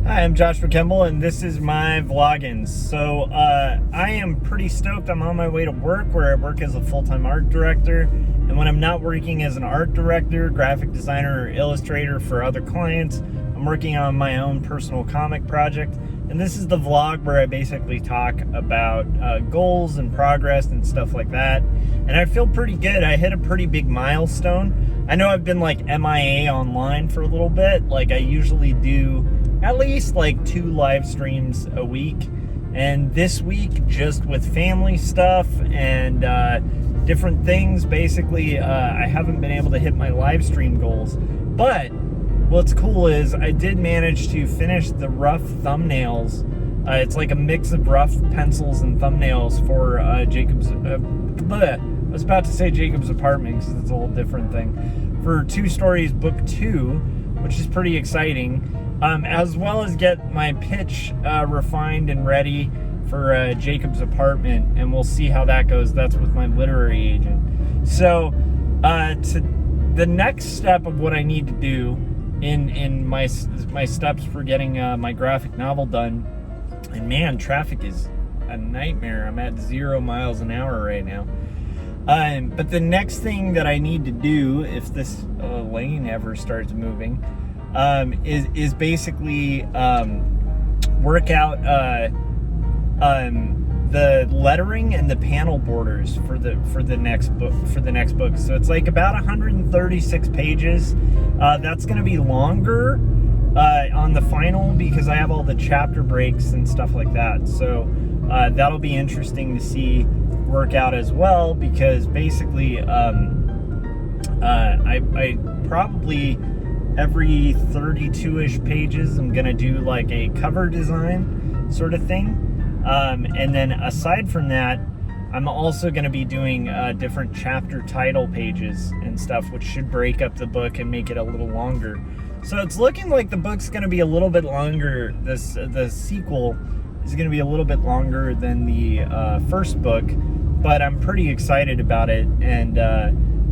Hi, I'm Joshua Kemble, and this is my Vloggins. So I am pretty stoked. I'm on my way to work, where I work as a full-time art director. And when I'm not working as an art director, graphic designer, or illustrator for other clients, I'm working on my own personal comic project. And this is the vlog where I basically talk about goals and progress and stuff like that. And I feel pretty good. I hit a pretty big milestone. I know I've been like MIA online for a little bit. Like I usually do at least like 2 live streams a week. And this week, just with family stuff and different things, basically I haven't been able to hit my live stream goals. But what's cool is I did manage to finish the rough thumbnails. It's like a mix of rough pencils and thumbnails for Jacob's I was about to say Jacob's Apartment because it's a whole different thing. For 2 Stories Book 2, which is pretty exciting. As well as get my pitch refined and ready for Jacob's Apartment, and we'll see how that goes. That's with my literary agent. So the next step of what I need to do in my steps for getting my graphic novel done, and man, traffic is a nightmare. I'm at 0 miles an hour right now. But the next thing that I need to do, if this lane ever starts moving, is basically work out the lettering and the panel borders for the next book. So it's like about 136 pages. That's going to be longer on the final because I have all the chapter breaks and stuff like that. So that'll be interesting to see work out as well, because basically I probably every 32-ish pages I'm gonna do like a cover design sort of thing, and then aside from that, I'm also gonna be doing different chapter title pages and stuff, which should break up the book and make it a little longer. So it's looking like the book's gonna be a little bit longer. The sequel is gonna be a little bit longer than the first book, but I'm pretty excited about it. And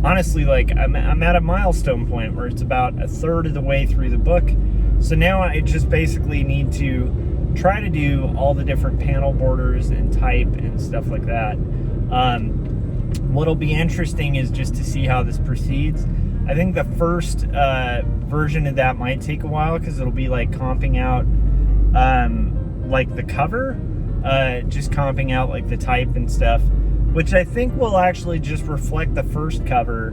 honestly, like I'm at a milestone point where it's about 1/3 of the way through the book. So now I just basically need to try to do all the different panel borders and type and stuff like that. What'll be interesting is just to see how this proceeds. I think the first version of that might take a while because it'll be like comping out like the cover, just comping out like the type and stuff, which I think will actually just reflect the first cover,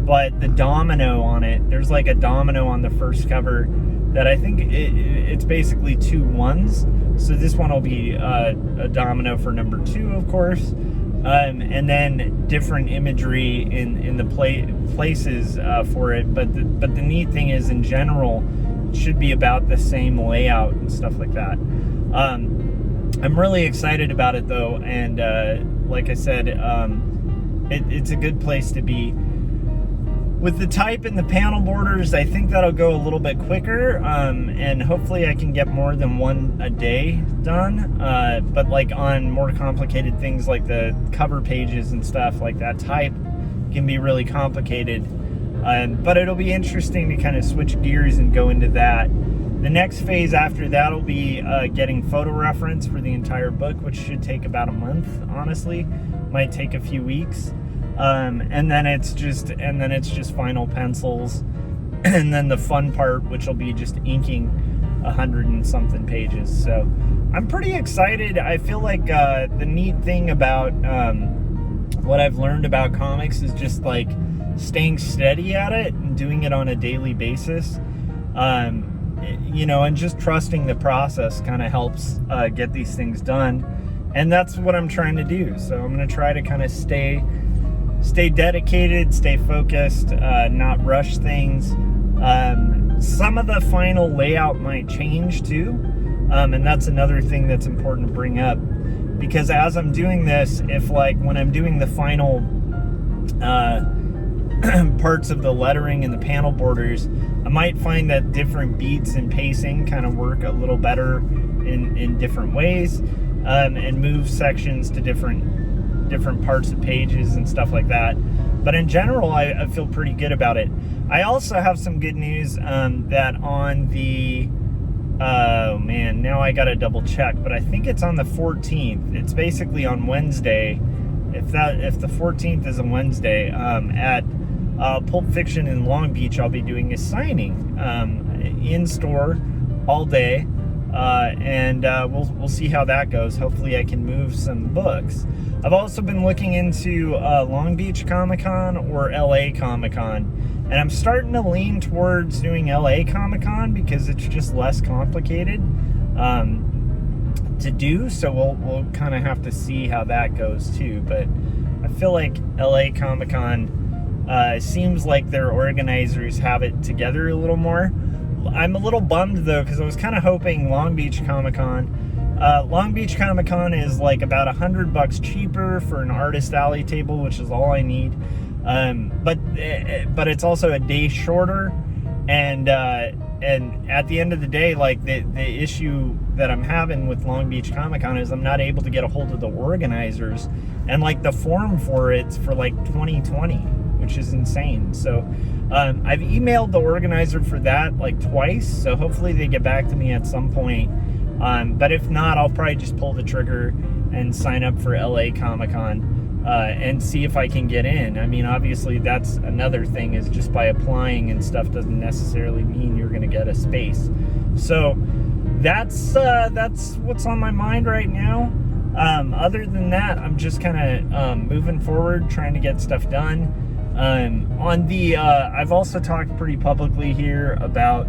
but the domino on it, there's like a domino on the first cover that I think it's basically 2 ones. So this one will be a domino for number 2, of course, and then different imagery in the places for it. But the neat thing is, in general, it should be about the same layout and stuff like that. I'm really excited about it though, and like I said, it's a good place to be. With the type and the panel borders, I think that'll go a little bit quicker, and hopefully I can get more than 1 a day done. But like on more complicated things like the cover pages and stuff like that, type can be really complicated. But it'll be interesting to kind of switch gears and go into that. The next phase after that will be getting photo reference for the entire book, which should take about a month, honestly. Might take a few weeks. And then it's just final pencils. And then the fun part, which will be just inking 100 and something pages. So I'm pretty excited. I feel like the neat thing about what I've learned about comics is just like staying steady at it and doing it on a daily basis. You know, and just trusting the process kind of helps get these things done. And that's what I'm trying to do. So I'm going to try to kind of stay dedicated, stay focused, not rush things. Some of the final layout might change too. And that's another thing that's important to bring up, because as I'm doing this, if like when I'm doing the final parts of the lettering and the panel borders, I might find that different beats and pacing kind of work a little better in different ways, and move sections to different parts of pages and stuff like that. But in general, I feel pretty good about it. I also have some good news that on the oh man, now I gotta double check, but I think it's on the 14th. It's basically on Wednesday. If the 14th is a Wednesday, at Pulp Fiction in Long Beach, I'll be doing a signing in store all day, and we'll see how that goes. Hopefully, I can move some books. I've also been looking into Long Beach Comic-Con or LA Comic-Con, and I'm starting to lean towards doing LA Comic-Con because it's just less complicated to do. So we'll kind of have to see how that goes too. But I feel like LA Comic-Con seems like their organizers have it together a little more. I'm a little bummed though, because I was kind of hoping Long Beach Comic-Con. Long Beach Comic-Con is like about $100 cheaper for an artist alley table, which is all I need. But it's also a day shorter, and at the end of the day, like the issue that I'm having with Long Beach Comic-Con is I'm not able to get a hold of the organizers, and like the form for it's for like 2020, which is insane. So I've emailed the organizer for that like twice, so hopefully they get back to me at some point. But if not, I'll probably just pull the trigger and sign up for LA Comic-Con and see if I can get in. I mean, obviously that's another thing, is just by applying and stuff doesn't necessarily mean you're going to get a space. So that's what's on my mind right now. Other than that, I'm just kind of moving forward, trying to get stuff done. I've also talked pretty publicly here about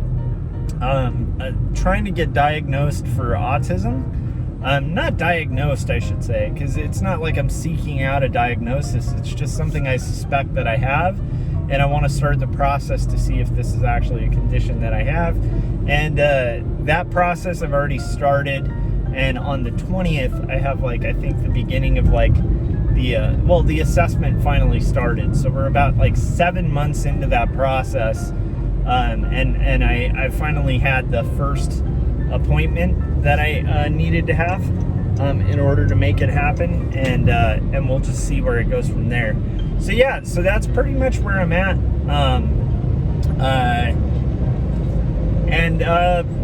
trying to get diagnosed for autism. Not diagnosed, I should say, because it's not like I'm seeking out a diagnosis. It's just something I suspect that I have, and I want to start the process to see if this is actually a condition that I have. And that process I've already started, and on the 20th I have I think the beginning of the assessment finally started. So we're about 7 months into that process, and I finally had the first appointment that I needed to have in order to make it happen, and we'll just see where it goes from there. So yeah, so that's pretty much where I'm at.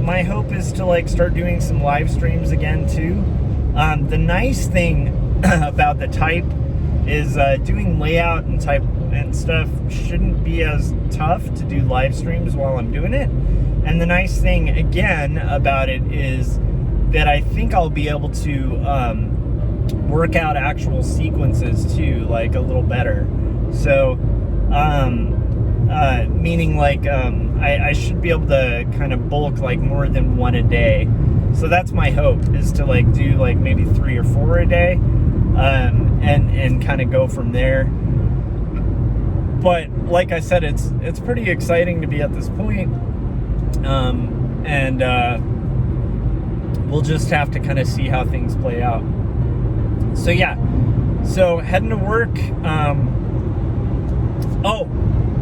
My hope is to start doing some live streams again too. The nice thing about the type is doing layout and type and stuff shouldn't be as tough to do live streams while I'm doing it. And the nice thing again about it is that I think I'll be able to work out actual sequences too, a little better. So meaning I should be able to kind of bulk more than one a day. So that's my hope, is to do maybe 3 or 4 a day, and kind of go from there. But like I said, it's pretty exciting to be at this point. We'll just have to kind of see how things play out. So yeah, so heading to work.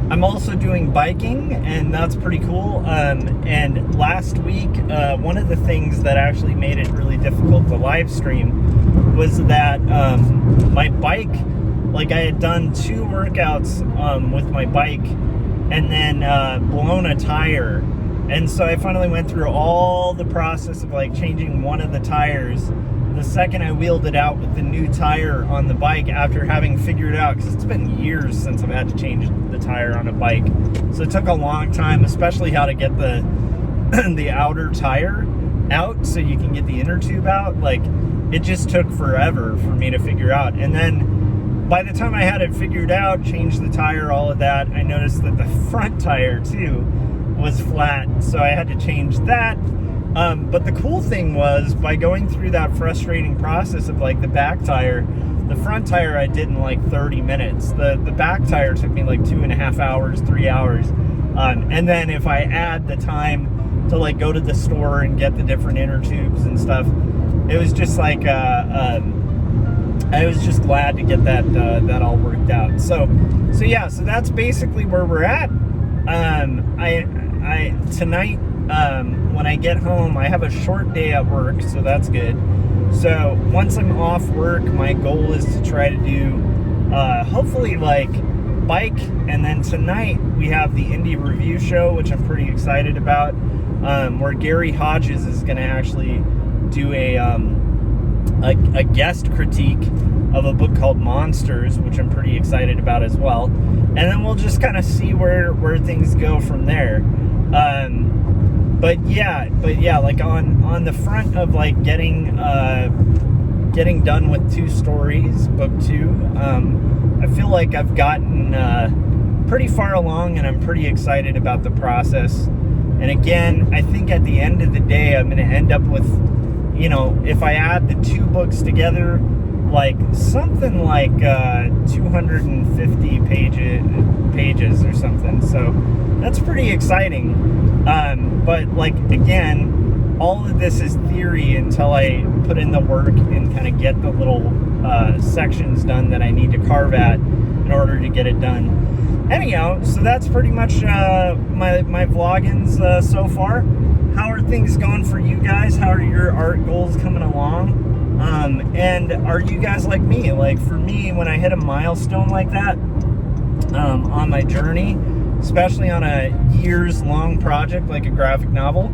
I'm also doing biking, and that's pretty cool. And last week, one of the things that actually made it really difficult to live stream was that my bike, I had done 2 workouts with my bike, and then blown a tire. And so I finally went through all the process of changing one of the tires the second I wheeled it out with the new tire on the bike, after having figured out, because it's been years since I've had to change the tire on a bike. So it took a long time, especially how to get the the outer tire out so you can get the inner tube out. It just took forever for me to figure out. And then by the time I had it figured out, changed the tire, all of that, I noticed that the front tire too was flat, so I had to change that. But the cool thing was, by going through that frustrating process of the back tire, the front tire I did in 30 minutes. The back tire took me 2.5 hours, 3 hours. And then if I add the time to go to the store and get the different inner tubes and stuff, it was just I was just glad to get that all worked out. So yeah, so that's basically where we're at. Tonight, when I get home, I have a short day at work, so that's good. So once I'm off work, my goal is to try to do hopefully bike, and then tonight we have the indie review show, which I'm pretty excited about, where Gary Hodges is going to actually do a guest critique of a book called Monsters, which I'm pretty excited about as well. And then we'll just kind of see where things go from there. But yeah, like on the front of like getting done with 2 stories, book 2, I feel like I've gotten pretty far along, and I'm pretty excited about the process. And again, I think at the end of the day, I'm going to end up with, you know, if I add the 2 books together, like something like 250 pages or something. So that's pretty exciting. But like, again, all of this is theory until I put in the work and kind of get the little sections done that I need to carve at in order to get it done. Anyhow, so that's pretty much my vloggins so far. How are things going for you guys? How are your art goals coming along? And are you guys like me? Like for me, when I hit a milestone like that on my journey, especially on a years-long project like a graphic novel,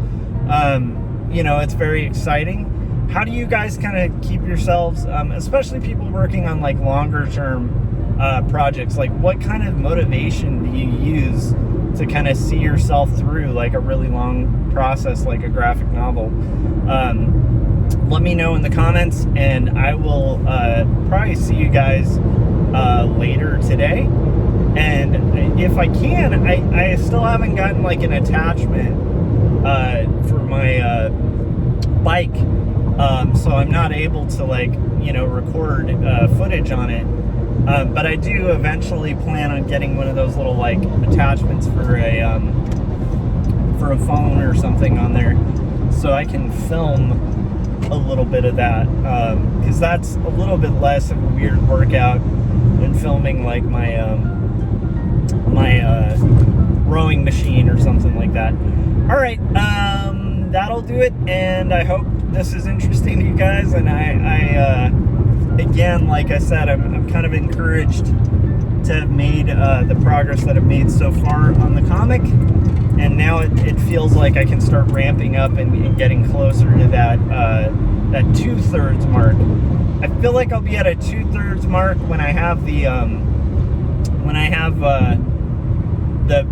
you know, it's very exciting. How do you guys kind of keep yourselves, especially people working on like longer-term projects, like what kind of motivation do you use to kind of see yourself through like a really long process like a graphic novel? Let me know in the comments, and I will probably see you guys later today. And if I can, I still haven't gotten like an attachment for my bike, so I'm not able to like, you know, record footage on it. But I do eventually plan on getting one of those little like attachments for a phone or something on there, so I can film a little bit of that, because that's a little bit less of a weird workout than filming like my rowing machine or something like that. All right, that'll do it, and I hope this is interesting to you guys. And I again, like I said, I'm kind of encouraged to have made the progress that I've made so far on the comic, and now it feels like I can start ramping up and getting closer to that 2/3 mark. I feel like I'll be at a 2/3 mark when I have the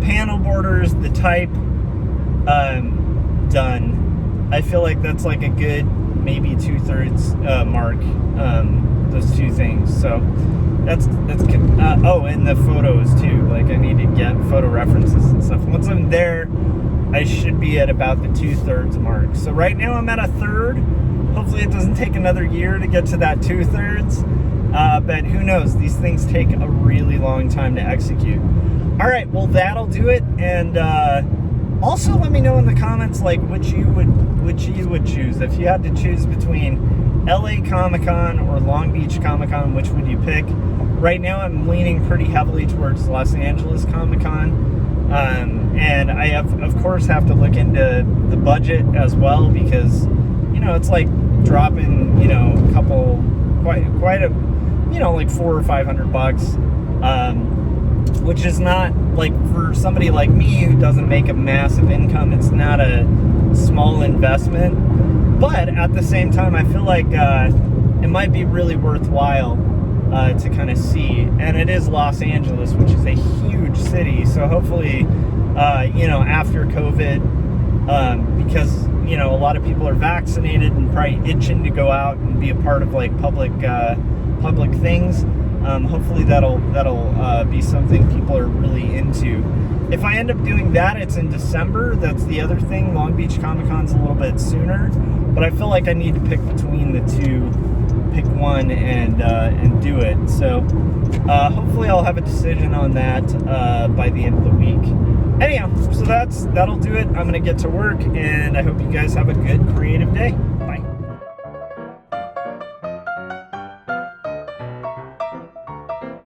panel borders, the type done. I feel like that's like a good maybe 2/3 mark. Those 2 things. So that's oh, and the photos too. Like I need to get photo references and stuff. Once I'm there, I should be at about the 2/3 mark. So right now I'm at a 1/3. Hopefully it doesn't take another year to get to that 2/3. But who knows? These things take a really long time to execute. All right, well that'll do it. And also let me know in the comments like which you would choose if you had to choose between LA Comic-Con or Long Beach Comic-Con. Which would you pick? Right now I'm leaning pretty heavily towards Los Angeles Comic-Con, and I of course have to look into the budget as well, because you know it's like dropping, you know, a couple quite a, you know, like $400 or $500, which is not, like, for somebody like me who doesn't make a massive income, it's not a small investment. But at the same time, I feel like it might be really worthwhile to kind of see. And it is Los Angeles, which is a huge city. So hopefully, you know, after COVID, because, you know, a lot of people are vaccinated and probably itching to go out and be a part of like public things. Hopefully that'll be something people are really into. If I end up doing that, it's in December. That's the other thing. Long Beach Comic-Con's a little bit sooner, but I feel like I need to pick between the 2, pick one and do it. So hopefully I'll have a decision on that by the end of the week. Anyhow, so that'll do it. I'm gonna get to work, and I hope you guys have a good creative day.